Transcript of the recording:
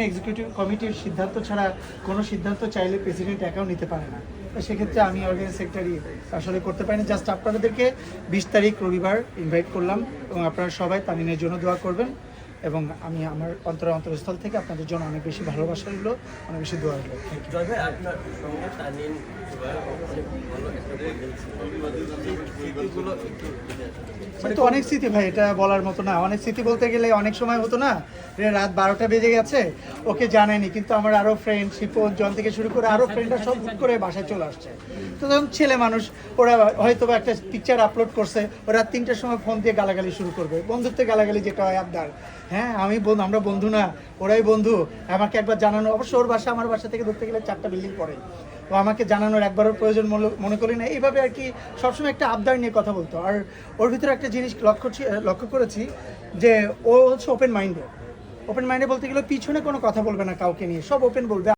Executive কমিটির সিদ্ধান্ত ছাড়া কোনো সিদ্ধান্ত চাইলে প্রেসিডেন্ট একাও নিতে পারে না। সেক্ষেত্রে আমি অর্গানাইজ সেক্রেটারি আসলে করতে পারি না। জাস্ট আপনাদেরকে 20 তারিখ রবিবার ইনভাইট করলাম এবং আপনারা সবাই তামিনের জন্য দোয়া করবেন এবং আমি আমার অন্তরস্থল থেকে আপনাদের জন্য অনেক বেশি ভালোবাসা রইলো, অনেক বেশি দোয়া রইলো। জয় ভাই, আপনার সঙ্গে তামিন অনেক ভালো একটা স্মৃতিগুলো তো অনেক স্মৃতি ভাই, এটা বলার মতো না। অনেক স্মৃতি বলতে গেলে অনেক সময় হতো না, রাত 12টা বেজে গেছে, ওকে জানায়নি, কিন্তু আমার আরও ফ্রেন্ড শিপন জন থেকে শুরু করে আরও ফ্রেন্ডরা সব হুট করে বাসায় চলে আসছে। তো তখন ছেলে মানুষ, ওরা হয়তো একটা পিকচার আপলোড করছে, ওরা 3টার সময় ফোন দিয়ে গালাগালি শুরু করবে, বন্ধুত্বে গালাগালি যেটা হয় আবদার। হ্যাঁ, আমরা বন্ধু না, ওরাই বন্ধু। আমাকে একবার জানানো, অবশ্য ওর বাসা আমার বাসা থেকে ধরতে গেলে 4টা বিল্ডিং পড়ে, ও আমাকে জানানোর একবারও প্রয়োজন মনে করি না। এইভাবে আর কি সবসময় একটা আবদার নিয়ে কথা বলতো। আর ওর ভিতরে একটা জিনিস লক্ষ্য করেছি যে ও হচ্ছে ওপেন মাইন্ডে বলতে গেলে পিছনে কোনো কথা বলবে না কাউকে নিয়ে, সব ওপেন বলবে।